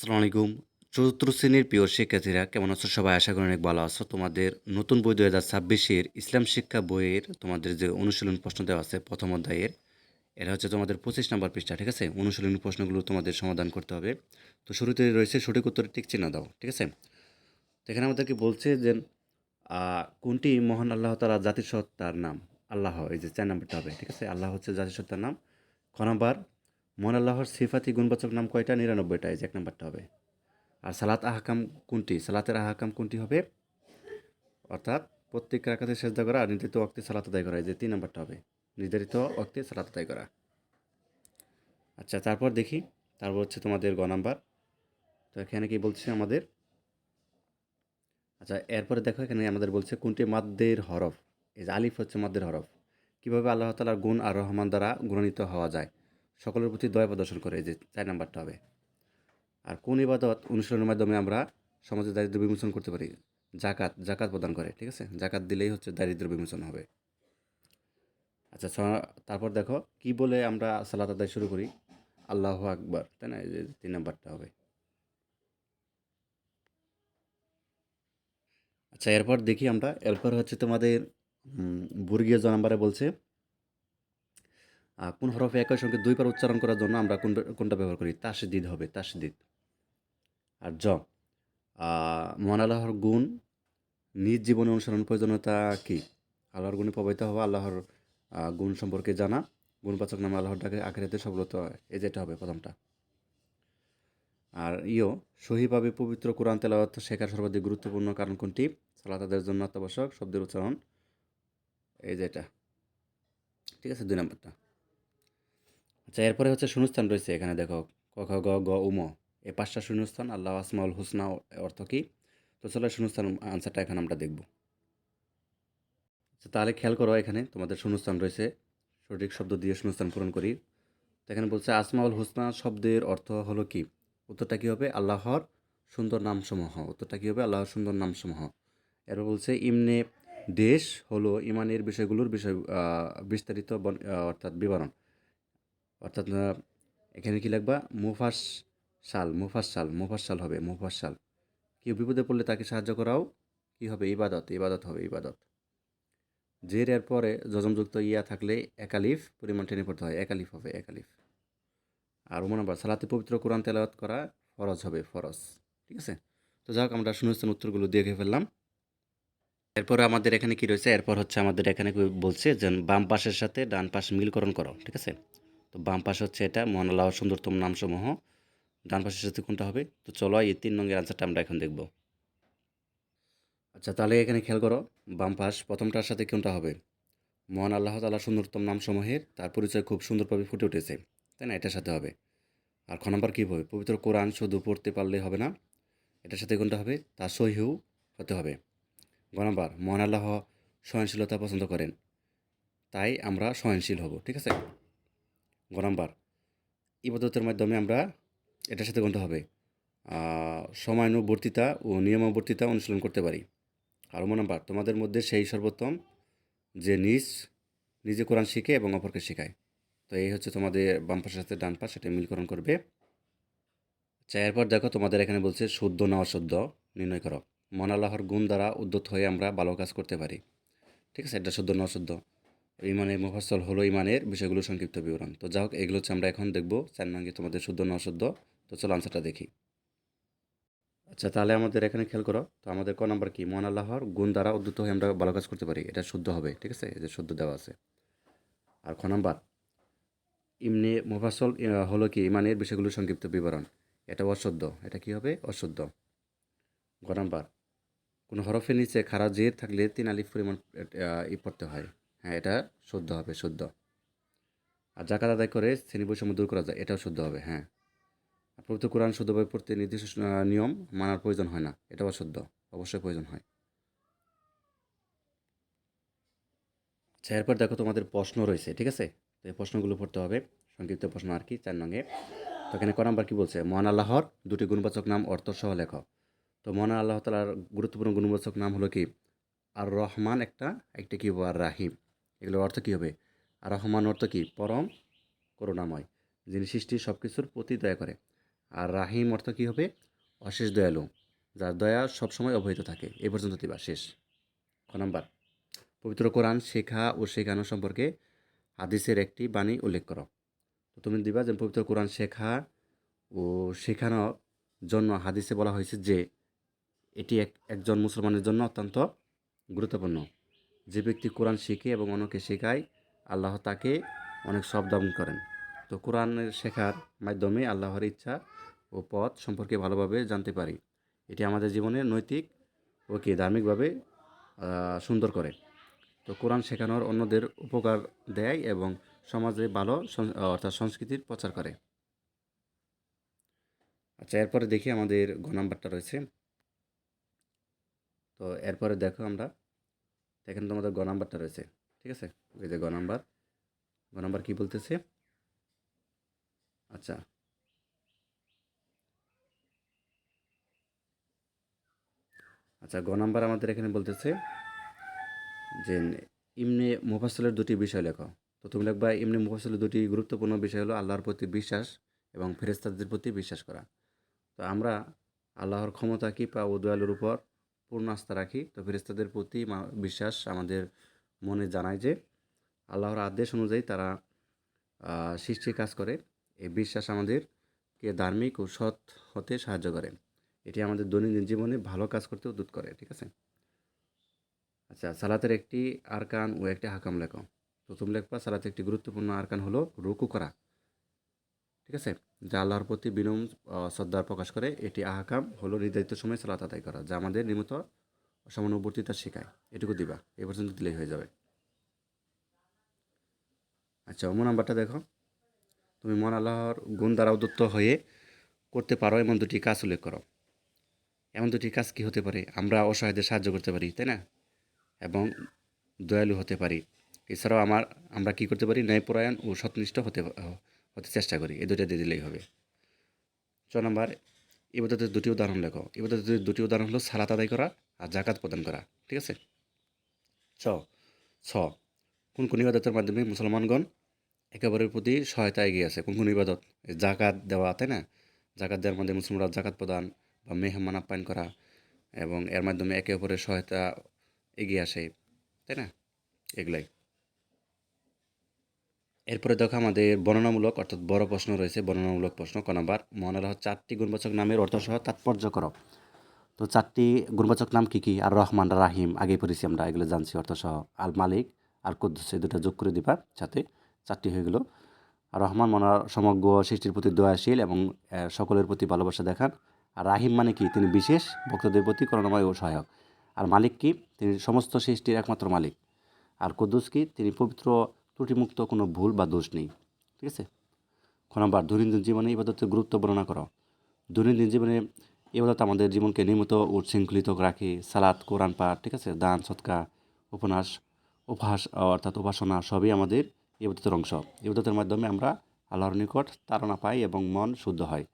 আসসালামু আলাইকুম। চতুর্থ শ্রেণীর প্রিয় শিক্ষার্থীরা কেমন আছো সবাই? আশা করি অনেক ভালো আছো। তোমাদের নতুন বই ২০২৬ এর ইসলাম শিক্ষা বইয়ের তোমাদের যে অনুশীলন প্রশ্ন দেওয়া আছে প্রথম অধ্যায়ের, এটা হচ্ছে তোমাদের ২৫ নাম্বার পৃষ্ঠা, ঠিক আছে? অনুশীলনী প্রশ্নগুলো তোমাদের সমাধান করতে হবে। তো শুরুতে রয়েছে সঠিক উত্তরে টিক চিহ্ন দাও, ঠিক আছে? তো এখানে আমাদেরকে বলছে যে কোনটি মহান আল্লাহ তাআলার জাতিসত্তার নাম? আল্লাহ, এই যে ৪ নাম্বারটা হবে, ঠিক আছে? আল্লাহ হচ্ছে জাতিসত্তার নাম। খ নাম্বার, মহান আল্লাহর সিফাতি গুণবাচক নাম কয়টা? ৯৯টা, এই যে ১ নাম্বারটা হবে। আর সালাত আহকাম কোনটি? সালাতের আহকাম কোনটি হবে? অর্থাৎ প্রত্যেক রাকাতে সেজদা করা আর নির্ধারিত ওয়াক্তে সালাত আদায় করা, এই যে ৩ নাম্বারটা হবে। নির্ধারিত ওয়াক্তে সালাত আদায় করা। আচ্ছা, তারপর দেখি। তারপর হচ্ছে তোমাদের গ নাম্বার। তো এখানে কি বলছে আমাদের? আচ্ছা, এরপরে দেখো এখানে আমাদের বলছে কোনটি মাদ্দের হরফ? এই যে আলিফ হচ্ছে মাদ্দের হরফ। কিভাবে আল্লাহ তাআলার গুণ আর রহমান দ্বারা গুণান্বিত হওয়া যায়? সকলের প্রতি দয়া প্রদর্শন করে, এই যে ৪ নাম্বারটা হবে। আর কোন ইবাদত অনুশীলনের মাধ্যমে আমরা সমাজে দারিদ্র্য বিমোচন করতে পারি? জাকাত, জাকাত প্রদান করে, ঠিক আছে? জাকাত দিলেই হচ্ছে দারিদ্র্য বিমোচন হবে। আচ্ছা, তারপর দেখো কি বলে আমরা সালাত আদায় শুরু করি? আল্লাহু আকবার, তাই না? এই যে ৩ নাম্বারটা হবে। আচ্ছা, এরপর দেখি আমরা। এরপর হচ্ছে তোমাদের বর্গীয় জ নাম্বারে বলছে কোন হরফে একই সঙ্গে ২ বার উচ্চারণ করার জন্য আমরা কোনটা ব্যবহার করি? তাসদিদ হবে, তাসদিদ। আর মহান আল্লাহর গুণ নিজ জীবনে অনুসরণ প্রয়োজনীয়তা কি? আল্লাহর গুণে প্রভাবিত হওয়া, আল্লাহর গুণ সম্পর্কে জানা, গুণবাচক নামে আল্লাহর ডাকে আখিরাতে সফলতা হয়, এই যেটা হবে প্রথমটা। আর সহিভাবে পবিত্র কোরআন তেলাওয়াত শেখার সর্বাধিক গুরুত্বপূর্ণ কারণ কোনটি? সালাত আদায়ের জন্য অত্যাবশ্যক শব্দের উচ্চারণ, এই যেটা, ঠিক আছে? ২ নাম্বারটা। আচ্ছা, এরপরে হচ্ছে শূন্যস্থান রয়েছে এখানে দেখো, ক, খ, গ, ঘ, ঙ। এই ৫টা শূন্যস্থান, আল্লাহ আসমাউল হুসনা অর্থ কী? তো চলো শূন্যস্থান আনসারটা এখন আমরা দেখব। আচ্ছা, তাহলে খেয়াল করো, এখানে তোমাদের শূন্যস্থান রয়েছে। সঠিক শব্দ দিয়ে শূন্যস্থান পূরণ করি। তো এখানে বলছে আসমাউল হুসনা শব্দের অর্থ হলো কি? উত্তরটা কী হবে? আল্লাহর সুন্দর নামসমূহ। উত্তরটা কী হবে? আল্লাহর সুন্দর নামসমূহ। এরপর বলছে ইমনে দেশ হলো ইমানের বিষয়গুলোর বিস্তারিত অর্থাৎ বিবরণ। অর্থাৎ এখানে কি লিখবা? মুফাসসাল হবে, মুফাসসাল। কেউ বিপদে পড়লে তাকে সাহায্য করাও কি হবে? ইবাদত, ইবাদত হবে, ইবাদত। জের এর পরে যজমযুক্ত ইয়া থাকলে একালিফ পরিমাণ টেনে পড়তে হয়, একালিফ হবে, একালিফ। আর নাম্বার, সালাতে পবিত্র কোরআন তেলাওয়াত করা ফরজ হবে, ফরজ। ঠিক আছে? তো যাই হোক, আমরা শূন্যস্থান উত্তরগুলো দেখে ফেললাম। এরপরে আমাদের এখানে কি রয়েছে? এরপর হচ্ছে আমাদের এখানে বলছে যে বাম পাশের সাথে ডান পাশ মিলকরণ করো, ঠিক আছে? তো বাম পাশ হচ্ছে এটা মহান আল্লাহর সুন্দরতম নামসমূহ। ডান পাশের সাথে কোনটা হবে? তো চলো এই ৩ নংয়ের আনসারটা আমরা এখন দেখব। আচ্ছা, তাহলে এখানে খেয়াল করো, বাম পাশ প্রথমটার সাথে কোনটা হবে? মহান আল্লাহ তাআলার সুন্দরতম নামসমূহের তার পরিচয় খুব সুন্দরভাবে ফুটে উঠেছে, তাই না? এটার সাথে হবে। আর খ নাম্বার কী হবে? পবিত্র কোরআন শুধু পড়তে পারলে হবে না, এটার সাথে কোনটা হবে? তা সহিহু হতে হবে। গ নাম্বার, মহান আল্লাহ সহনশীলতা পছন্দ করেন, তাই আমরা সহনশীল হব, ঠিক আছে? গ নাম্বার, ইবাদতের মাধ্যমে আমরা, এটার সাথে কোনটা হবে? সময়ানুবর্তিতা ও নিয়মাবর্তিতা অনুশীলন করতে পারি। আর নাম্বার, তোমাদের মধ্যে সেই সর্বোত্তম যে নিজে কোরআন শিখে এবং অপরকে শেখায়। তো এই হচ্ছে তোমাদের বাম পাশের সাথে ডান পাশ, সেটা মিলকরণ করবে। আচ্ছা, এরপর দেখো তোমাদের এখানে বলছে শুদ্ধ না অশুদ্ধ নির্ণয় করো। মহান আল্লাহর গুণ দ্বারা উদ্যত হয়ে আমরা ভালো কাজ করতে পারি, ঠিক আছে? এটা শুদ্ধ না অশুদ্ধ। ইমানের মুফাসসল হলো ইমানের বিষয়গুলো সংক্ষিপ্ত বিবরণ। তো যাই হোক, এগুলো হচ্ছে আমরা এখন দেখব ৪ নঙ্গে তোমাদের শুদ্ধ না অশুদ্ধ। তো চলো আনসারটা দেখি। আচ্ছা, তাহলে আমাদের এখানে খেয়াল করো। তো আমাদের ক নাম্বার কি? মহান আল্লাহর গুণ দ্বারা উদ্যত হয়ে আমরা ভালো কাজ করতে পারি, এটা শুদ্ধ হবে, ঠিক আছে? এই যে শুদ্ধ দেওয়া আছে। আর খ নাম্বার, ইমনে মুফাসসল হলো কি? ইমানের বিষয়গুলোর সংক্ষিপ্ত বিবরণ, এটা অশুদ্ধ। এটা কি হবে? অশুদ্ধ। গ নাম্বার, কোনো হরফের নিচে খাড়া জের থাকলে ৩ আলিফ পরিমাণ পড়তে হয়, হ্যাঁ, এটা শুদ্ধ হবে, শুদ্ধ। আর জাকাত আদায় করে শ্রেণী বৈষম্য দূর করা যায়, এটাও শুদ্ধ হবে, হ্যাঁ। আর পবিত্র কোরআন শুদ্ধভাবে পড়তে নির্দিষ্ট নিয়ম মানার প্রয়োজন হয় না, এটাও অশুদ্ধ, অবশ্যই প্রয়োজন হয়। আচ্ছা, এরপর দেখো তোমাদের প্রশ্ন রয়েছে, ঠিক আছে? তো এই প্রশ্নগুলো পড়তে হবে, সংক্ষিপ্ত প্রশ্ন আর কি, ৪ নঙে। তো এখানে ক নাম্বার কী বলছে? মহান আল্লাহর দুটি গুণবাচক নাম অর্থ সহ লেখ। তো মহান আল্লাহ তাআলার গুরুত্বপূর্ণ গুণবাচক নাম হলো কি? আর রহমান একটা, একটা কি হবে? আর রাহিম। এগুলোর অর্থ কী হবে? আর রহমান অর্থ কি? পরম করুণাময়, যিনি সৃষ্টির সব কিছুর প্রতি দয়া করে। আর রাহিম অর্থ কী হবে? অশেষ দয়ালু, যার দয়া সবসময় অব্যাহত থাকে। এই পর্যন্ত দিবা, শেষ। ক নাম্বার, পবিত্র কোরআন শেখা ও শেখানো সম্পর্কে হাদিসের একটি বাণী উল্লেখ করো। তো তুমি দিবা যে পবিত্র কোরআন শেখা ও শেখানোর জন্য হাদিসে বলা হয়েছে যে এটি একজন মুসলমানের জন্য অত্যন্ত গুরুত্বপূর্ণ। যে ব্যক্তি কোরআন শিখে এবং অন্যকে শেখায়, আল্লাহ তাকে অনেক সব দান করেন। তো কোরআনের শেখার মাধ্যমে আল্লাহর ইচ্ছা ও পথ সম্পর্কে ভালোভাবে জানতে পারি। এটি আমাদের জীবনের নৈতিক ও কি ধার্মিকভাবে সুন্দর করে। তো কোরআন শেখানোর অন্যদের উপকার দেয় এবং সমাজে ভালো অর্থাৎ সংস্কৃতির প্রচার করে। আচ্ছা, এরপরে দেখি আমাদের গ নাম্বারটা রয়েছে। তো এরপরে দেখো আমরা, এখানে তোমাদের গ নাম্বারটা রয়েছে, ঠিক আছে? এই যে গ নাম্বার কী বলতেছে? আচ্ছা, গ নাম্বার আমাদের এখানে বলতেছে যে ইমনে মুফাসসলের দুটি বিষয় লেখো। তো তুমি লিখবা ইমনে মুফাসসলের দুটি গুরুত্বপূর্ণ বিষয় হলো আল্লাহর প্রতি বিশ্বাস এবং ফেরেশতাদের প্রতি বিশ্বাস করা। তো আমরা আল্লাহর ক্ষমতা, কৃপা ও দয়ালুর উপর পূর্ণ আস্থা রাখি। তো ফেরেশতাদের প্রতি বিশ্বাস আমাদের মনে জানায় যে আল্লাহর আদেশ অনুযায়ী তারা সৃষ্টির কাজ করে। এই বিশ্বাস আমাদেরকে ধার্মিক ও সৎ হতে সাহায্য করে। এটি আমাদের দৈনন্দিন জীবনে ভালো কাজ করতে উদ্যত করে, ঠিক আছে? আচ্ছা, সালাতের একটি আরকান ও একটি হাকাম লেখো। প্রথম লিখবা সালাতের একটি গুরুত্বপূর্ণ আরকান হলো রুকু করা, ঠিক আছে? যা আল্লাহর প্রতি বিনম্র শ্রদ্ধা প্রকাশ করে। এটি আহকাম হলো নির্ধারিত সময় সালাত আদায় করা, যা আমাদের নিয়মিত সমানুবর্তিতা শেখায়। এটুকু দিবা, এ পর্যন্ত দিলেই হয়ে যাবে। আচ্ছা, নাম্বারটা দেখো। তুমি মন আল্লাহর গুণ দ্বারা উদ্যত হয়ে করতে পারো এমন দুটি কাজ উল্লেখ করো। এমন দুটি কাজ কি হতে পারে? আমরা অসহায়দের সাহায্য করতে পারি, তাই না? এবং দয়ালু হতে পারি। এছাড়াও আমরা কি করতে পারি? ন্যায়পরায়ণ ও সৎনিষ্ঠ হতে চেষ্টা করি। এই দুটো দিয়ে দিলেই হবে। 6 নাম্বার, ইবাদতের দুটি উদাহরণ লেখো। ইবাদতের দুটি উদাহরণ হলো সালাত আদায় করা আর জাকাত প্রদান করা, ঠিক আছে? ছ ছ কোন কোন ইবাদতের মাধ্যমে মুসলমানগণ একে অপরের প্রতি সহায়তা এগিয়ে আছে? কোন কোন ইবাদত? জাকাত দেওয়া, তাই না? জাকাত দেওয়ার মধ্যে মুসলিমরা জাকাত প্রদান বা মেহমান আপ্যায়ন করা এবং এর মাধ্যমে একে অপরের সহায়তা এগিয়ে আসে, তাই না? এগুলাই। এরপরে দেখো আমাদের বর্ণনামূলক অর্থাৎ বড় প্রশ্ন রয়েছে। বর্ণনামূলক প্রশ্ন ক নাম্বার, মহান আল্লাহর 4টি গুণবাচক নামের অর্থসহ তাৎপর্য করো। তো 4টি গুণবাচক নাম কী কী? আর রহমান, রাহিম আগেই পড়েছি আমরা, এগুলো জানছি অর্থসহ। আল মালিক আর কুদ্দুস, এই দুটো যোগ করে দিবা সাথে, 4টি হয়ে গেল। আর রহমান মানে সমগ্র সৃষ্টির প্রতি দয়াশীল এবং সকলের প্রতি ভালোবাসা দেখান। আর রাহিম মানে কি? তিনি বিশেষ ভক্তদের প্রতি করুণাময় ও সহায়ক। আর মালিক কি? তিনি সমস্ত সৃষ্টির একমাত্র মালিক। আর কুদ্দুস কি? তিনি পবিত্র, ত্রুটিমুক্ত, কোনো ভুল বা দোষ নেই, ঠিক আছে? খ নাম্বার, দৈনন্দিন জীবনে ইবাদতের গুরুত্ব বর্ণনা করো। দৈনন্দিন জীবনে ইবাদত আমাদের জীবনকে নিয়মিত ও শৃঙ্খলিত রাখে। সালাত, কোরআন পাঠ, ঠিক আছে? দান, সৎকা, অর্থাৎ উপাসনা সবই আমাদের ইবাদতের অংশ। ইবাদতের মাধ্যমে আমরা আল্লাহর নিকট তাড়না পাই এবং মন শুদ্ধ হয়।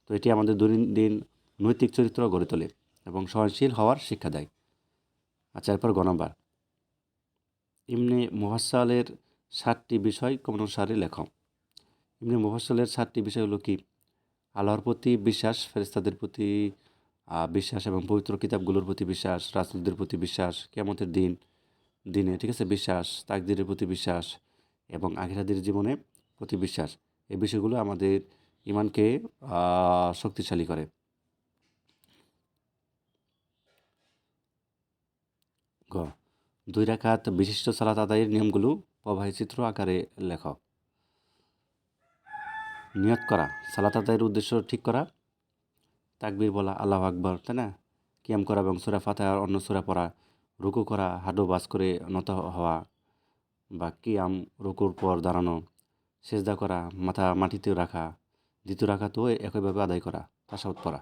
তো এটি আমাদের দৈনন্দিন নৈতিক চরিত্র গড়ে তোলে এবং সহনশীল হওয়ার শিক্ষা দেয়। আচ্ছা, এরপর গ নাম্বার, ইবনে মুফাসসালের 7টি বিষয় ক্রমানুসারে লেখো। ইবনে মুফাসসালের 7টি বিষয় হলো কি? আল্লাহর প্রতি বিশ্বাস, ফেরেশতাদের প্রতি বিশ্বাস এবং পবিত্র কিতাবগুলোর প্রতি বিশ্বাস, রাসূলদের প্রতি বিশ্বাস, কিয়ামতের দিনে, ঠিক আছে, বিশ্বাস, তাকদীরের প্রতি বিশ্বাস এবং আখিরাতের জীবনে প্রতি বিশ্বাস। এই বিষয়গুলো আমাদের ঈমানকে শক্তিশালী করে। গ 2 রাকাত বিশিষ্ট সালাত আদায়ের নিয়মগুলো প্রবাহী চিত্র আকারে লেখ। নিয়ত করা, সালাত আদায়ের উদ্দেশ্য ঠিক করা, তাকবীর বলা, আল্লাহু আকবার, তাই না? কিয়াম করা এবং সূরা ফাতিহার অন্য সূরা পড়া, রুকু করা, হাঁটু ভাঁজ করে নত হওয়া বা কিয়াম, রুকুর পর দাঁড়ানো, সেজদা করা, মাথা মাটিতে রাখা, দ্বিতীয় রাকাতও একইভাবে আদায় করা, তাশাহুদ পড়া।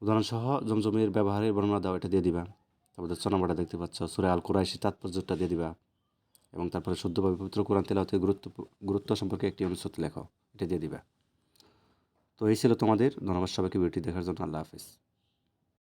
উদাহরণসহ জমজমের ব্যবহারের বর্ণনা দাও, এটা দিয়ে দিবা। তারপরে 6 নম্বরটা দেখতে পাচ্ছ, সূরা আল কুরাইশি তাৎপর্যটা দিয়ে দিবা এবং তারপরে শুদ্ধভাবে পবিত্র কোরআন তেলাওয়াতের গুরুত্ব সম্পর্কে একটি অনুচ্ছেদ লেখো, এটা দিয়ে দিবা। তো এই ছিল তোমাদের। ধন্যবাদ সবাইকে ভিডিওটি দেখার জন্য। আল্লাহ হাফেজ।